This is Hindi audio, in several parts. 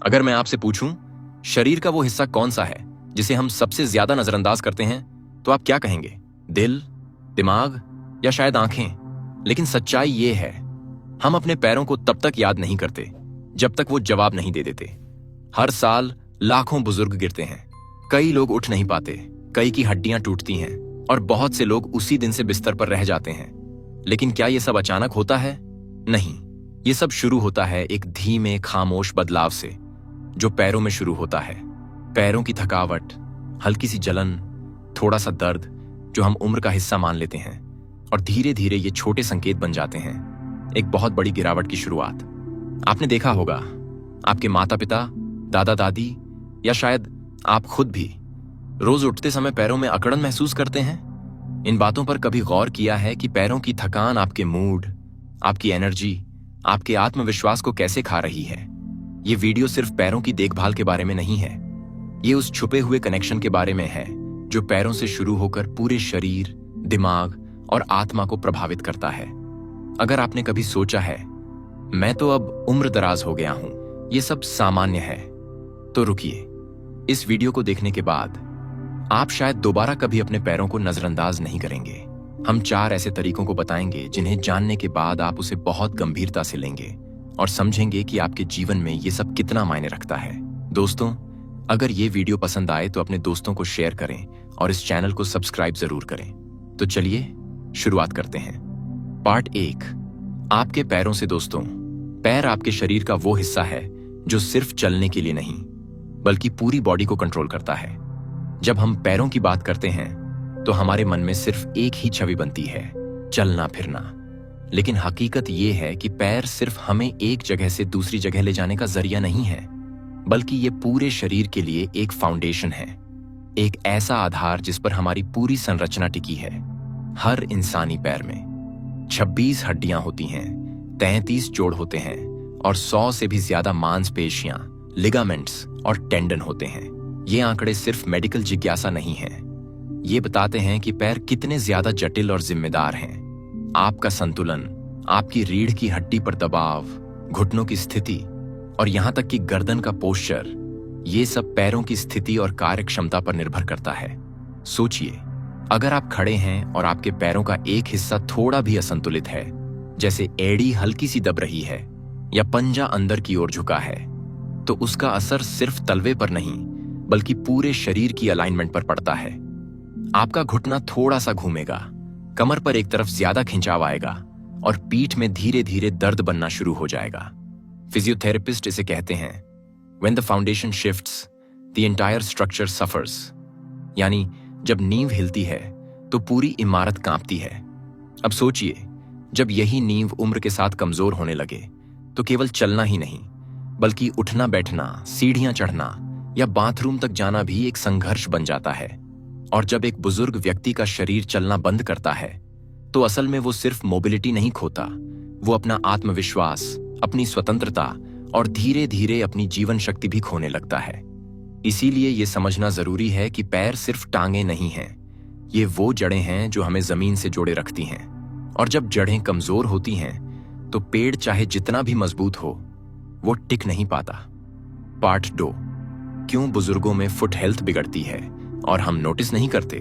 अगर मैं आपसे पूछूं, शरीर का वो हिस्सा कौन सा है जिसे हम सबसे ज्यादा नजरअंदाज करते हैं, तो आप क्या कहेंगे? दिल, दिमाग या शायद आंखें? लेकिन सच्चाई ये है, हम अपने पैरों को तब तक याद नहीं करते जब तक वो जवाब नहीं दे देते। हर साल लाखों बुजुर्ग गिरते हैं, कई लोग उठ नहीं पाते, कई की हड्डियां टूटती हैं और बहुत से लोग उसी दिन से बिस्तर पर रह जाते हैं। लेकिन क्या ये सब अचानक होता है? नहीं, ये सब शुरू होता है एक धीमे खामोश बदलाव से, जो पैरों में शुरू होता है। पैरों की थकावट, हल्की सी जलन, थोड़ा सा दर्द जो हम उम्र का हिस्सा मान लेते हैं, और धीरे धीरे ये छोटे संकेत बन जाते हैं एक बहुत बड़ी गिरावट की शुरुआत। आपने देखा होगा, आपके माता पिता, दादा दादी या शायद आप खुद भी रोज उठते समय पैरों में अकड़न महसूस करते हैं। इन बातों पर कभी गौर किया है कि पैरों की थकान आपके मूड, आपकी एनर्जी, आपके आत्मविश्वास को कैसे खा रही है? ये वीडियो सिर्फ पैरों की देखभाल के बारे में नहीं है, ये उस छुपे हुए कनेक्शन के बारे में है जो पैरों से शुरू होकर पूरे शरीर, दिमाग और आत्मा को प्रभावित करता है। अगर आपने कभी सोचा है, मैं तो अब उम्र दराज हो गया हूं, ये सब सामान्य है, तो रुकिए। इस वीडियो को देखने के बाद आप शायद दोबारा कभी अपने पैरों को नजरअंदाज नहीं करेंगे। हम 4 ऐसे तरीकों को बताएंगे जिन्हें जानने के बाद आप उसे बहुत गंभीरता से लेंगे और समझेंगे कि आपके जीवन में ये सब कितना मायने रखता है। दोस्तों, अगर ये वीडियो पसंद आए तो अपने दोस्तों को शेयर करें और इस चैनल को सब्सक्राइब जरूर करें। तो चलिए शुरुआत करते हैं। पार्ट 1, आपके पैरों से। दोस्तों, पैर आपके शरीर का वो हिस्सा है जो सिर्फ चलने के लिए नहीं, बल्कि पूरी बॉडी को कंट्रोल करता है। जब हम पैरों की बात करते हैं तो हमारे मन में सिर्फ एक ही छवि बनती है, चलना फिरना। लेकिन हकीकत ये है कि पैर सिर्फ हमें एक जगह से दूसरी जगह ले जाने का जरिया नहीं है, बल्कि ये पूरे शरीर के लिए एक फाउंडेशन है, एक ऐसा आधार जिस पर हमारी पूरी संरचना टिकी है। हर इंसानी पैर में 26 हड्डियां होती हैं, 33 जोड़ होते हैं और 100 से भी ज्यादा मांसपेशियां, लिगामेंट्स और टेंडन होते हैं। ये आंकड़े सिर्फ मेडिकल जिज्ञासा नहीं है, ये बताते हैं कि पैर कितने ज्यादा जटिल और जिम्मेदार हैं। आपका संतुलन, आपकी रीढ़ की हड्डी पर दबाव, घुटनों की स्थिति और यहां तक कि गर्दन का पोस्चर, ये सब पैरों की स्थिति और कार्यक्षमता पर निर्भर करता है। सोचिए, अगर आप खड़े हैं और आपके पैरों का एक हिस्सा थोड़ा भी असंतुलित है, जैसे एड़ी हल्की सी दब रही है या पंजा अंदर की ओर झुका है, तो उसका असर सिर्फ तलवे पर नहीं बल्कि पूरे शरीर की अलाइनमेंट पर पड़ता है। आपका घुटना थोड़ा सा घूमेगा, कमर पर एक तरफ ज्यादा खिंचाव आएगा और पीठ में धीरे धीरे दर्द बनना शुरू हो जाएगा। फिजियोथेरेपिस्ट इसे कहते हैं When the foundation shifts, the entire structure suffers। यानी जब नींव हिलती है तो पूरी इमारत कांपती है। अब सोचिए, जब यही नींव उम्र के साथ कमजोर होने लगे तो केवल चलना ही नहीं, बल्कि उठना बैठना, सीढ़ियां चढ़ना या बाथरूम तक जाना भी एक संघर्ष बन जाता है। और जब एक बुजुर्ग व्यक्ति का शरीर चलना बंद करता है तो असल में वो सिर्फ मोबिलिटी नहीं खोता, वो अपना आत्मविश्वास, अपनी स्वतंत्रता और धीरे धीरे अपनी जीवन शक्ति भी खोने लगता है। इसीलिए ये समझना जरूरी है कि पैर सिर्फ टांगे नहीं हैं, ये वो जड़ें हैं जो हमें जमीन से जोड़े रखती हैं। और जब जड़ें कमजोर होती हैं तो पेड़ चाहे जितना भी मजबूत हो, वो टिक नहीं पाता। पार्ट 2, क्यों बुजुर्गों में फुट हेल्थ बिगड़ती है और हम नोटिस नहीं करते?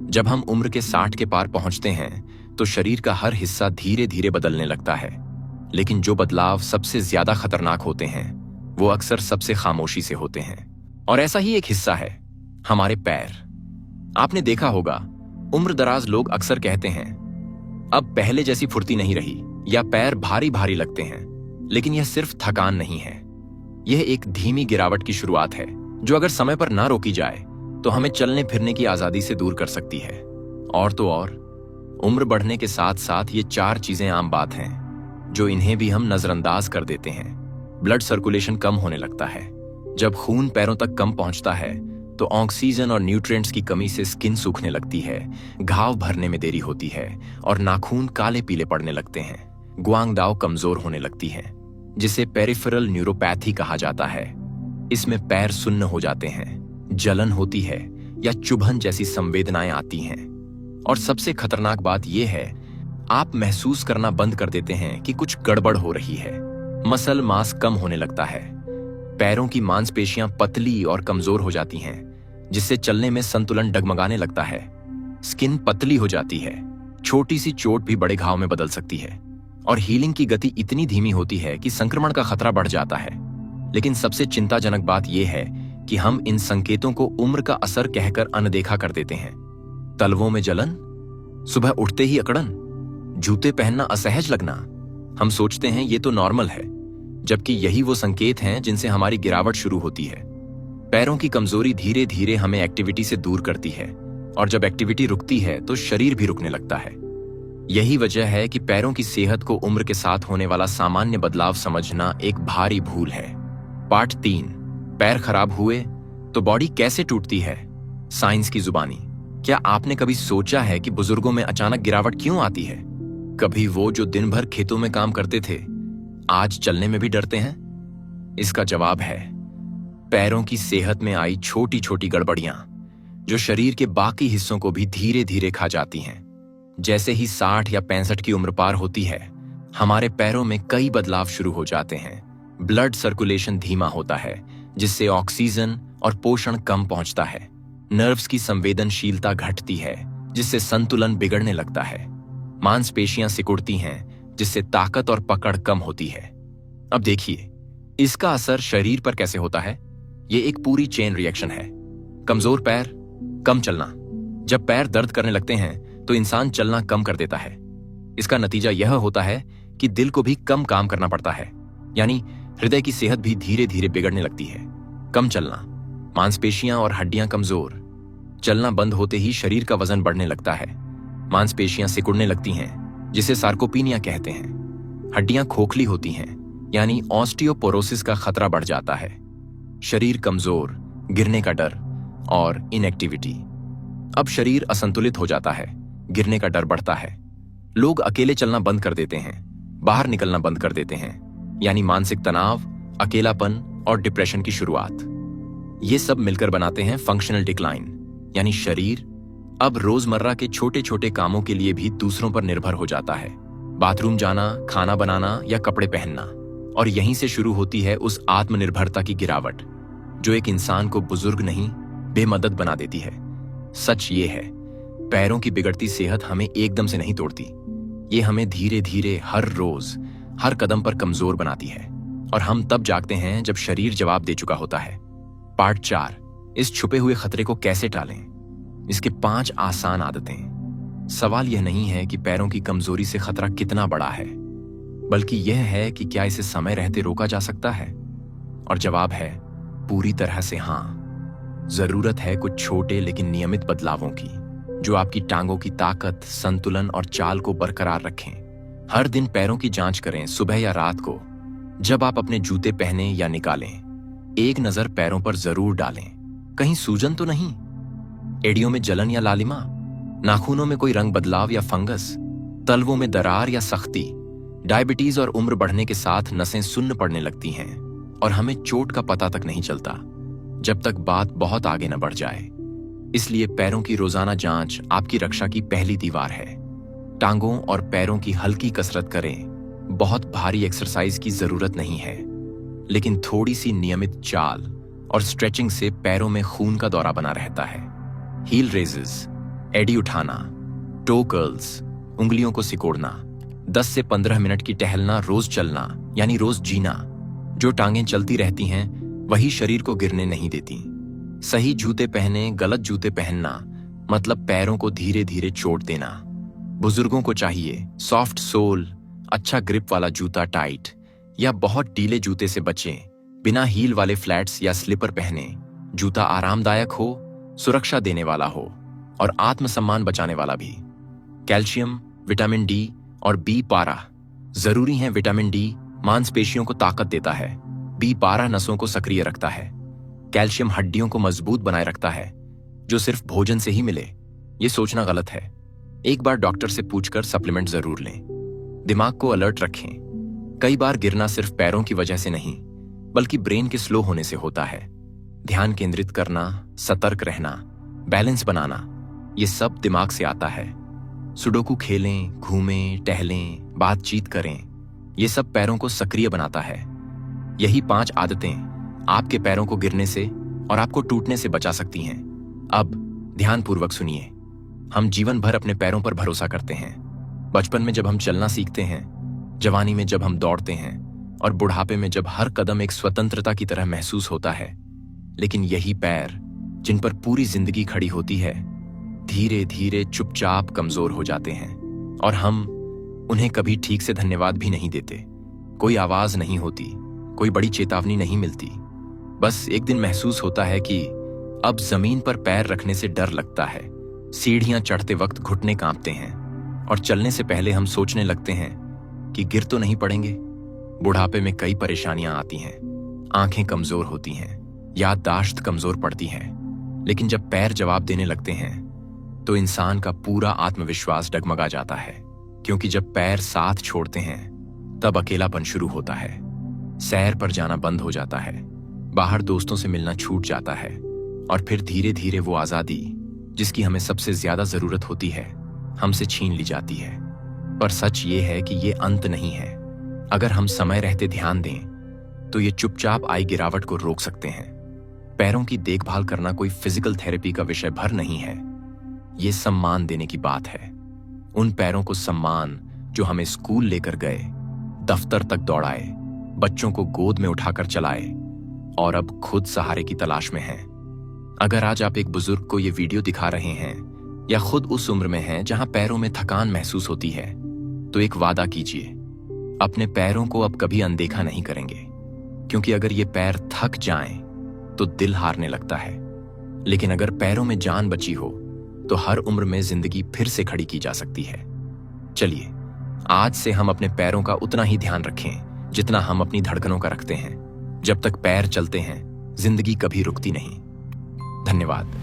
जब हम उम्र के 60 के पार पहुंचते हैं तो शरीर का हर हिस्सा धीरे धीरे बदलने लगता है, लेकिन जो बदलाव सबसे ज्यादा खतरनाक होते हैं वो अक्सर सबसे खामोशी से होते हैं। और ऐसा ही एक हिस्सा है हमारे पैर। आपने देखा होगा, उम्र दराज लोग अक्सर कहते हैं, अब पहले जैसी फुर्ती नहीं रही या पैर भारी भारी लगते हैं। लेकिन यह सिर्फ थकान नहीं है, यह एक धीमी गिरावट की शुरुआत है जो अगर समय पर ना रोकी जाए तो हमें चलने फिरने की आजादी से दूर कर सकती है। और तो और, उम्र बढ़ने के साथ साथ ये 4 चीजें आम बात हैं जो इन्हें भी हम नजरअंदाज कर देते हैं। ब्लड सर्कुलेशन कम होने लगता है। जब खून पैरों तक कम पहुंचता है तो ऑक्सीजन और न्यूट्रिएंट्स की कमी से स्किन सूखने लगती है, घाव भरने में देरी होती है और नाखून काले पीले पड़ने लगते हैं। ग्वांगडाओ कमजोर होने लगती है, जिसे पेरिफेरल न्यूरोपैथी कहा जाता है। इसमें पैर सुन्न हो जाते हैं, जलन होती है या चुभन जैसी संवेदनाएं आती हैं। और सबसे खतरनाक बात यह है, आप महसूस करना बंद कर देते हैं कि कुछ गड़बड़ हो रही है। मसल मास कम होने लगता है, पैरों की मांसपेशियां पतली और कमजोर हो जाती हैं, जिससे चलने में संतुलन डगमगाने लगता है। स्किन पतली हो जाती है, छोटी सी चोट भी बड़े घाव में बदल सकती है, और हीलिंग की गति इतनी धीमी होती है कि संक्रमण का खतरा बढ़ जाता है। लेकिन सबसे चिंताजनक बात यह है कि हम इन संकेतों को उम्र का असर कहकर अनदेखा कर देते हैं। तलवों में जलन, सुबह उठते ही अकड़न, जूते पहनना असहज लगना। हम सोचते हैं ये तो नॉर्मल है, जबकि यही वो संकेत हैं जिनसे हमारी गिरावट शुरू होती है। पैरों की कमजोरी धीरे धीरे हमें एक्टिविटी से दूर करती है, और जब एक्टिविटी रुकती है तो शरीर भी रुकने लगता है। यही वजह है कि पैरों की सेहत को उम्र के साथ होने वाला सामान्य बदलाव समझना एक भारी भूल है। पार्ट 3, पैर खराब हुए तो बॉडी कैसे टूटती है, साइंस की जुबानी। क्या आपने कभी सोचा है कि बुजुर्गों में अचानक गिरावट क्यों आती है? कभी वो जो दिन भर खेतों में काम करते थे, आज चलने में भी डरते हैं? इसका जवाब है पैरों की सेहत में आई छोटी छोटी गड़बड़ियां, जो शरीर के बाकी हिस्सों को भी धीरे धीरे खा जाती हैं। जैसे ही 60 या 65 की उम्र पार होती है, हमारे पैरों में कई बदलाव शुरू हो जाते हैं। ब्लड सर्कुलेशन धीमा होता है, जिससे ऑक्सीजन और पोषण कम पहुंचता है। नर्व्स की संवेदनशीलता घटती है, जिससे संतुलन बिगड़ने लगता है। मांसपेशियां सिकुड़ती हैं, जिससे ताकत और पकड़ कम होती है। अब देखिए, इसका असर शरीर पर कैसे होता है। ये एक पूरी चेन रिएक्शन है। कमजोर पैर, कम चलना। जब पैर दर्द करने लगते हैं तो इंसान चलना कम कर देता है। इसका नतीजा यह होता है कि दिल को भी कम काम करना पड़ता है, यानी हृदय की सेहत भी धीरे धीरे बिगड़ने लगती है। कम चलना, मांसपेशियां और हड्डियां कमजोर। चलना बंद होते ही शरीर का वजन बढ़ने लगता है, मांसपेशियां सिकुड़ने लगती हैं, जिसे सार्कोपीनिया कहते हैं। हड्डियां खोखली होती हैं, यानी ऑस्टियोपोरोसिस का खतरा बढ़ जाता है। शरीर कमजोर, गिरने का डर और इनएक्टिविटी। अब शरीर असंतुलित हो जाता है, गिरने का डर बढ़ता है। लोग अकेले चलना बंद कर देते हैं, बाहर निकलना बंद कर देते हैं, यानी मानसिक तनाव, अकेलापन और डिप्रेशन की शुरुआत। ये सब मिलकर बनाते हैं फंक्शनल डिक्लाइन, यानी शरीर अब रोजमर्रा के छोटे छोटे कामों के लिए भी दूसरों पर निर्भर हो जाता है। बाथरूम जाना, खाना बनाना या कपड़े पहनना। और यहीं से शुरू होती है उस आत्मनिर्भरता की गिरावट, जो एक इंसान को बुजुर्ग नहीं, बेमदद बना देती है। सच ये है, पैरों की बिगड़ती सेहत हमें एकदम से नहीं तोड़ती। ये हमें धीरे धीरे हर रोज, हर कदम पर कमजोर बनाती है, और हम तब जागते हैं जब शरीर जवाब दे चुका होता है। पार्ट 4, इस छुपे हुए खतरे को कैसे टालें। इसके 5 आसान आदतें। सवाल यह नहीं है कि पैरों की कमजोरी से खतरा कितना बड़ा है, बल्कि यह है कि क्या इसे समय रहते रोका जा सकता है। और जवाब है पूरी तरह से हाँ। जरूरत है कुछ छोटे लेकिन नियमित बदलावों की, जो आपकी टांगों की ताकत, संतुलन और चाल को बरकरार रखें। हर दिन पैरों की जांच करें, सुबह या रात को, जब आप अपने जूते पहने या निकालें। एक नजर पैरों पर जरूर डालें, कहीं सूजन तो नहीं, एड़ियों में जलन या लालिमा, नाखूनों में कोई रंग बदलाव या फंगस, तलवों में दरार या सख्ती। डायबिटीज और उम्र बढ़ने के साथ नसें सुन्न पड़ने लगती हैं, और हमें चोट का पता तक नहीं चलता जब तक बात बहुत आगे न बढ़ जाए। इसलिए पैरों की रोजाना जांच आपकी रक्षा की पहली दीवार है। टांगों और पैरों की हल्की कसरत करें। बहुत भारी एक्सरसाइज की जरूरत नहीं है, लेकिन थोड़ी सी नियमित चाल और स्ट्रेचिंग से पैरों में खून का दौरा बना रहता है। हील रेजेस, एडी उठाना, टो कर्ल्स, उंगलियों को सिकोड़ना, 10 से 15 मिनट की टहलना, रोज चलना, यानी रोज जीना। जो टांगें चलती रहती हैं वही शरीर को गिरने नहीं देती। सही जूते पहने, गलत जूते पहनना मतलब पैरों को धीरे धीरे चोट देना। बुजुर्गों को चाहिए सॉफ्ट सोल, अच्छा ग्रिप वाला जूता, टाइट या बहुत ढीले जूते से बचें। बिना हील वाले फ्लैट्स या स्लीपर पहने। जूता आरामदायक हो, सुरक्षा देने वाला हो और आत्मसम्मान बचाने वाला भी। कैल्शियम, विटामिन डी और B12 जरूरी हैं। विटामिन डी मांसपेशियों को ताकत देता है, B12 नसों को सक्रिय रखता है, कैल्शियम हड्डियों को मजबूत बनाए रखता है, जो सिर्फ भोजन से ही मिले ये सोचना गलत है। एक बार डॉक्टर से पूछकर सप्लीमेंट जरूर लें। दिमाग को अलर्ट रखें। कई बार गिरना सिर्फ पैरों की वजह से नहीं, बल्कि ब्रेन के स्लो होने से होता है। ध्यान केंद्रित करना, सतर्क रहना, बैलेंस बनाना, ये सब दिमाग से आता है। सुडोकू खेलें, घूमें, टहलें, बातचीत करें, ये सब पैरों को सक्रिय बनाता है। यही 5 आदतें आपके पैरों को गिरने से और आपको टूटने से बचा सकती हैं। अब ध्यानपूर्वक सुनिए। हम जीवन भर अपने पैरों पर भरोसा करते हैं। बचपन में जब हम चलना सीखते हैं, जवानी में जब हम दौड़ते हैं और बुढ़ापे में जब हर कदम एक स्वतंत्रता की तरह महसूस होता है। लेकिन यही पैर जिन पर पूरी जिंदगी खड़ी होती है, धीरे धीरे चुपचाप कमजोर हो जाते हैं और हम उन्हें कभी ठीक से धन्यवाद भी नहीं देते। कोई आवाज नहीं होती, कोई बड़ी चेतावनी नहीं मिलती। बस एक दिन महसूस होता है कि अब जमीन पर पैर रखने से डर लगता है। सीढ़ियां चढ़ते वक्त घुटने कांपते हैं और चलने से पहले हम सोचने लगते हैं कि गिर तो नहीं पड़ेंगे। बुढ़ापे में कई परेशानियां आती हैं, आंखें कमजोर होती हैं, याददाश्त कमजोर पड़ती है। लेकिन जब पैर जवाब देने लगते हैं तो इंसान का पूरा आत्मविश्वास डगमगा जाता है, क्योंकि जब पैर साथ छोड़ते हैं तब अकेलापन शुरू होता है। सैर पर जाना बंद हो जाता है, बाहर दोस्तों से मिलना छूट जाता है और फिर धीरे धीरे वो आजादी जिसकी हमें सबसे ज्यादा जरूरत होती है, हमसे छीन ली जाती है। पर सच ये है कि ये अंत नहीं है। अगर हम समय रहते ध्यान दें तो ये चुपचाप आई गिरावट को रोक सकते हैं। पैरों की देखभाल करना कोई फिजिकल थेरेपी का विषय भर नहीं है। ये सम्मान देने की बात है। उन पैरों को सम्मान जो हमें स्कूल लेकर गए, दफ्तर तक दौड़ाए, बच्चों को गोद में उठाकर चलाए और अब खुद सहारे की तलाश में हैं। अगर आज आप एक बुजुर्ग को ये वीडियो दिखा रहे हैं या खुद उस उम्र में हैं जहां पैरों में थकान महसूस होती है, तो एक वादा कीजिए, अपने पैरों को अब कभी अनदेखा नहीं करेंगे। क्योंकि अगर ये पैर थक जाएं तो दिल हारने लगता है, लेकिन अगर पैरों में जान बची हो तो हर उम्र में जिंदगी फिर से खड़ी की जा सकती है। चलिए आज से हम अपने पैरों का उतना ही ध्यान रखें जितना हम अपनी धड़कनों का रखते हैं। जब तक पैर चलते हैं, जिंदगी कभी रुकती नहीं। धन्यवाद।